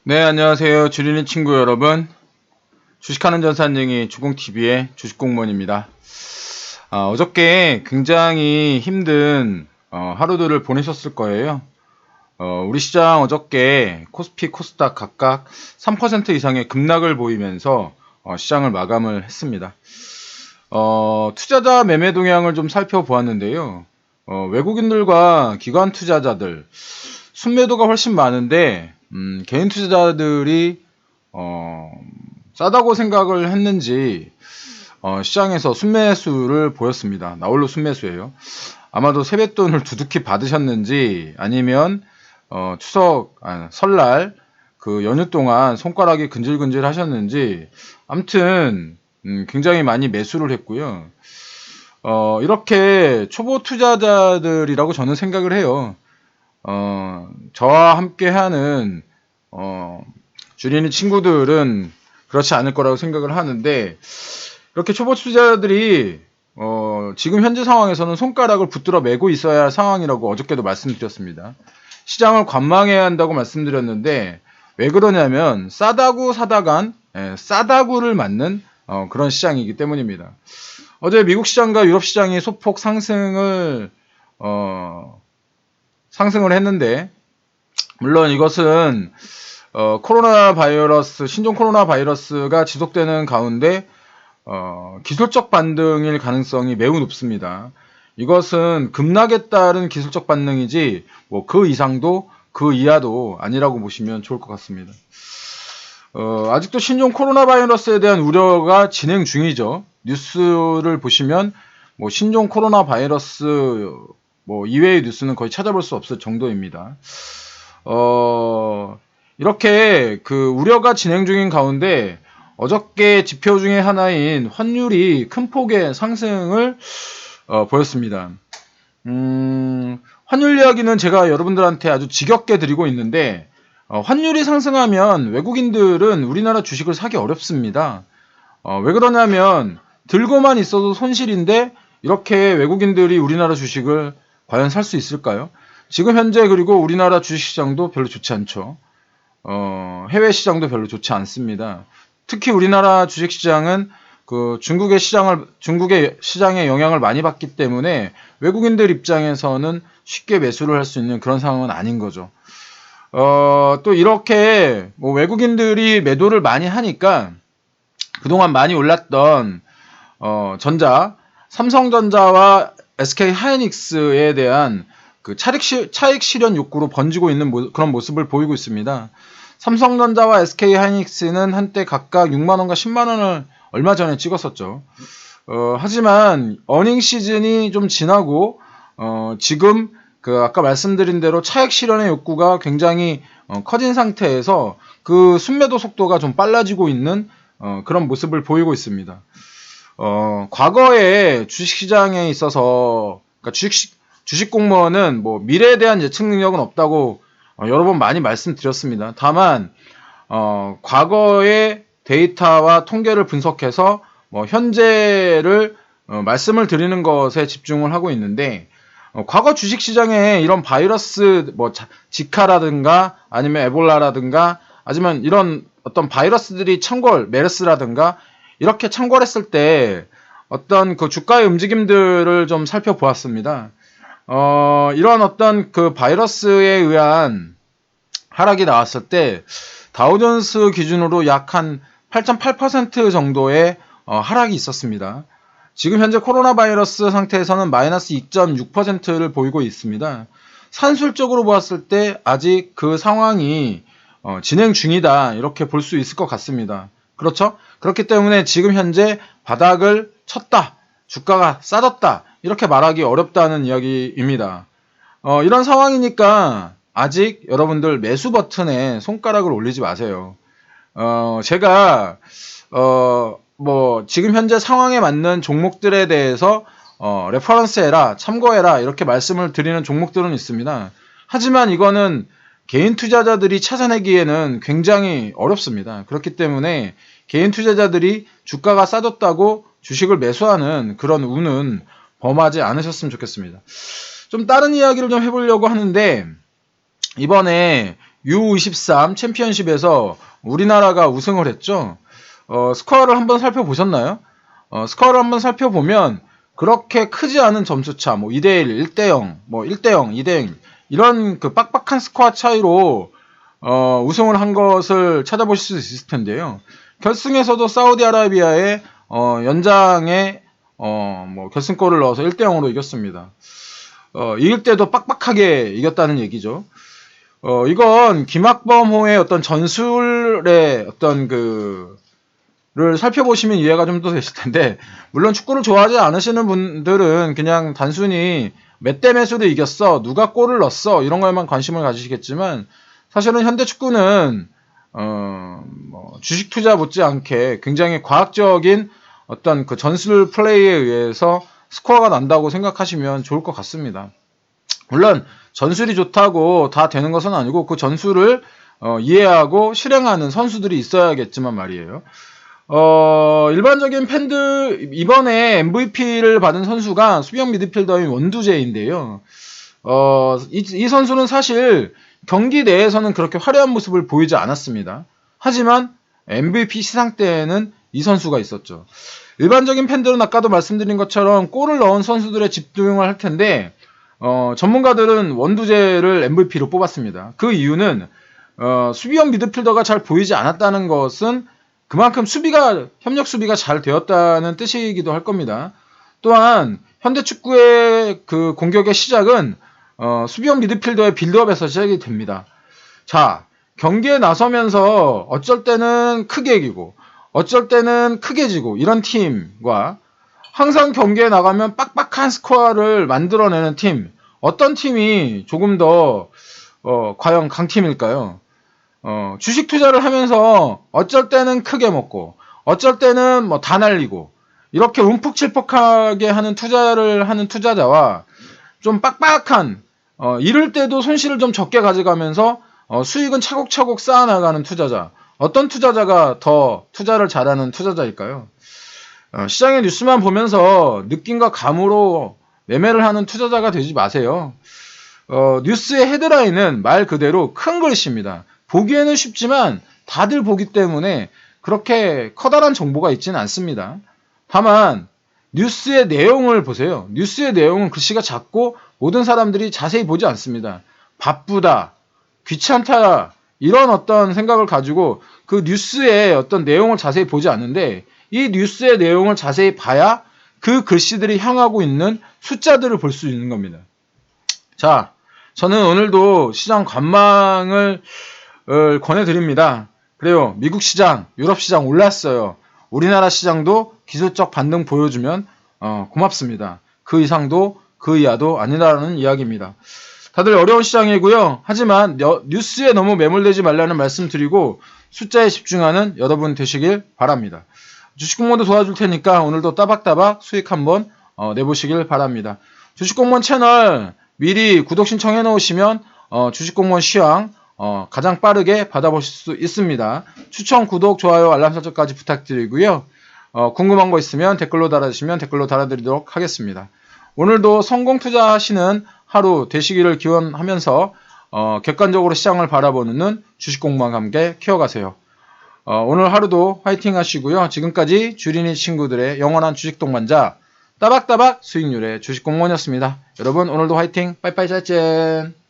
네, 안녕하세요. 주린이 친구 여러분. 주식하는 전산쟁이 주공TV의 주식공무원입니다. 어저께 굉장히 힘든 하루들을 보내셨을 거예요. 우리 시장 어저께 코스피, 코스닥 각각 3% 이상의 급락을 보이면서 시장을 마감을 했습니다. 투자자 매매 동향을 좀 살펴보았는데요. 외국인들과 기관 투자자들 순매도가 훨씬 많은데 개인 투자자들이 싸다고 생각을 했는지 시장에서 순매수를 보였습니다. 나홀로 순매수예요. 아마도 세뱃돈을 두둑히 받으셨는지 아니면 설날 그 연휴 동안 손가락이 근질근질 하셨는지 아무튼 굉장히 많이 매수를 했고요. 이렇게 초보 투자자들이라고 저는 생각을 해요. 저와 함께 하는 주린이 친구들은 그렇지 않을 거라고 생각을 하는데, 이렇게 초보 투자자들이 지금 현재 상황에서는 손가락을 붙들어 매고 있어야 할 상황이라고 어저께도 말씀드렸습니다. 시장을 관망해야 한다고 말씀드렸는데, 왜 그러냐면 싸다구 사다간 싸다구를 맞는 그런 시장이기 때문입니다. 어제 미국 시장과 유럽 시장이 소폭 상승을 했는데, 물론 이것은 신종 코로나 바이러스가 지속되는 가운데 기술적 반등일 가능성이 매우 높습니다. 이것은 급락에 따른 기술적 반등이지 뭐 그 이상도 그 이하도 아니라고 보시면 좋을 것 같습니다. 아직도 신종 코로나 바이러스에 대한 우려가 진행 중이죠. 뉴스를 보시면 뭐 신종 코로나 바이러스 뭐 이외의 뉴스는 거의 찾아볼 수 없을 정도입니다. 이렇게 그 우려가 진행 중인 가운데 어저께 지표 중에 하나인 환율이 큰 폭의 상승을 보였습니다. 환율 이야기는 제가 여러분들한테 아주 지겹게 드리고 있는데 환율이 상승하면 외국인들은 우리나라 주식을 사기 어렵습니다. 왜 그러냐면 들고만 있어도 손실인데 이렇게 외국인들이 우리나라 주식을 과연 살 수 있을까요? 지금 현재 그리고 우리나라 주식시장도 별로 좋지 않죠. 해외 시장도 별로 좋지 않습니다. 특히 우리나라 주식시장은 그 중국의 시장에 영향을 많이 받기 때문에 외국인들 입장에서는 쉽게 매수를 할 수 있는 그런 상황은 아닌 거죠. 또 이렇게 뭐 외국인들이 매도를 많이 하니까 그동안 많이 올랐던 삼성전자와 SK 하이닉스에 대한 그 차익 실현 욕구로 번지고 있는 그런 모습을 보이고 있습니다. 삼성전자와 SK 하이닉스는 한때 각각 6만원과 10만원을 얼마 전에 찍었었죠. 하지만 어닝 시즌이 좀 지나고 지금 그 아까 말씀드린 대로 차익 실현의 욕구가 굉장히 커진 상태에서 그 순매도 속도가 좀 빨라지고 있는 그런 모습을 보이고 있습니다. 과거에 주식시장에 있어서 그러니까 주식 공무원은 뭐 미래에 대한 예측 능력은 없다고 여러 번 많이 말씀드렸습니다. 다만 과거의 데이터와 통계를 분석해서 뭐 현재를 말씀을 드리는 것에 집중을 하고 있는데 과거 주식시장에 이런 바이러스 뭐 지카라든가 아니면 에볼라라든가 아니면 이런 어떤 바이러스들이 메르스라든가 이렇게 창궐했을 때 어떤 그 주가의 움직임들을 좀 살펴보았습니다. 이런 어떤 그 바이러스에 의한 하락이 나왔을 때 다우존스 기준으로 약 한 8.8% 정도의 하락이 있었습니다. 지금 현재 코로나 바이러스 상태에서는 마이너스 2.6%를 보이고 있습니다. 산술적으로 보았을 때 아직 그 상황이 진행 중이다 이렇게 볼 수 있을 것 같습니다. 그렇죠? 그렇기 때문에 지금 현재 바닥을 쳤다, 주가가 싸졌다 이렇게 말하기 어렵다는 이야기입니다. 이런 상황이니까 아직 여러분들 매수 버튼에 손가락을 올리지 마세요. 제가 뭐 지금 현재 상황에 맞는 종목들에 대해서 레퍼런스 해라, 참고해라 이렇게 말씀을 드리는 종목들은 있습니다. 하지만 이거는 개인 투자자들이 찾아내기에는 굉장히 어렵습니다. 그렇기 때문에 개인 투자자들이 주가가 싸졌다고 주식을 매수하는 그런 운은 범하지 않으셨으면 좋겠습니다. 좀 다른 이야기를 좀 해보려고 하는데 이번에 U23 챔피언십에서 우리나라가 우승을 했죠. 스코어를 한번 살펴보셨나요? 스코어를 한번 살펴보면 그렇게 크지 않은 점수차, 뭐 2대1, 1대0, 뭐 1대0, 2대0 이런 그 빡빡한 스코어 차이로 우승을 한 것을 찾아보실 수 있을 텐데요. 결승에서도 사우디아라비아의 연장에 뭐 결승골을 넣어서 1대0으로 이겼습니다. 이길 때도 빡빡하게 이겼다는 얘기죠. 이건 김학범호의 어떤 전술의 어떤 를 살펴보시면 이해가 좀 더 되실 텐데, 물론 축구를 좋아하지 않으시는 분들은 그냥 단순히 몇 대 몇으로 이겼어, 누가 골을 넣었어, 이런 거에만 관심을 가지시겠지만, 사실은 현대 축구는 뭐 주식 투자 못지않게 굉장히 과학적인 어떤 그 전술 플레이에 의해서 스코어가 난다고 생각하시면 좋을 것 같습니다. 물론 전술이 좋다고 다 되는 것은 아니고 그 전술을 이해하고 실행하는 선수들이 있어야겠지만 말이에요. 일반적인 팬들, 이번에 MVP를 받은 선수가 수비형 미드필더인 원두재인데요. 이 선수는 사실 경기 내에서는 그렇게 화려한 모습을 보이지 않았습니다. 하지만 MVP 시상 때에는 이 선수가 있었죠. 일반적인 팬들은 아까도 말씀드린 것처럼 골을 넣은 선수들의 집중을 할 텐데, 전문가들은 원두재를 MVP로 뽑았습니다. 그 이유는 수비형 미드필더가 잘 보이지 않았다는 것은 그만큼 협력 수비가 잘 되었다는 뜻이기도 할 겁니다. 또한 현대 축구의 그 공격의 시작은 수비형 미드필더의 빌드업에서 시작이 됩니다. 자, 경기에 나서면서 어쩔 때는 크게 이기고 어쩔 때는 크게 지고 이런 팀과 항상 경기에 나가면 빡빡한 스코어를 만들어내는 팀, 어떤 팀이 조금 더 과연 강팀일까요? 주식 투자를 하면서 어쩔 때는 크게 먹고 어쩔 때는 뭐 다 날리고 이렇게 움푹칠푹하게 하는 투자를 하는 투자자와 좀 빡빡한 이럴 때도 손실을 좀 적게 가져가면서 수익은 차곡차곡 쌓아나가는 투자자, 어떤 투자자가 더 투자를 잘하는 투자자일까요? 시장의 뉴스만 보면서 느낌과 감으로 매매를 하는 투자자가 되지 마세요. 뉴스의 헤드라인은 말 그대로 큰 글씨입니다. 보기에는 쉽지만 다들 보기 때문에 그렇게 커다란 정보가 있지는 않습니다. 다만 뉴스의 내용을 보세요. 뉴스의 내용은 글씨가 작고 모든 사람들이 자세히 보지 않습니다. 바쁘다, 귀찮다 이런 어떤 생각을 가지고 그 뉴스의 어떤 내용을 자세히 보지 않는데, 이 뉴스의 내용을 자세히 봐야 그 글씨들이 향하고 있는 숫자들을 볼 수 있는 겁니다. 자, 저는 오늘도 시장 관망을 권해드립니다. 그래요. 미국 시장, 유럽 시장 올랐어요. 우리나라 시장도 기술적 반등 보여주면 고맙습니다. 그 이상도 그 이하도 아니라는 이야기입니다. 다들 어려운 시장이고요. 하지만 뉴스에 너무 매몰되지 말라는 말씀 드리고 숫자에 집중하는 여러분 되시길 바랍니다. 주식공무원도 도와줄 테니까 오늘도 따박따박 수익 한번 내보시길 바랍니다. 주식공무원 채널 미리 구독 신청해 놓으시면 주식공무원 시황 가장 빠르게 받아보실 수 있습니다. 추천, 구독, 좋아요, 알람 설정까지 부탁드리고요. 궁금한 거 있으면 댓글로 달아주시면 댓글로 달아드리도록 하겠습니다. 오늘도 성공 투자하시는 하루 되시기를 기원하면서 객관적으로 시장을 바라보는 눈 주식공무원과 함께 키워가세요. 오늘 하루도 화이팅 하시고요. 지금까지 주린이 친구들의 영원한 주식 동반자 따박따박 수익률의 주식공무원이었습니다. 여러분 오늘도 화이팅, 빠이빠이 짤짠.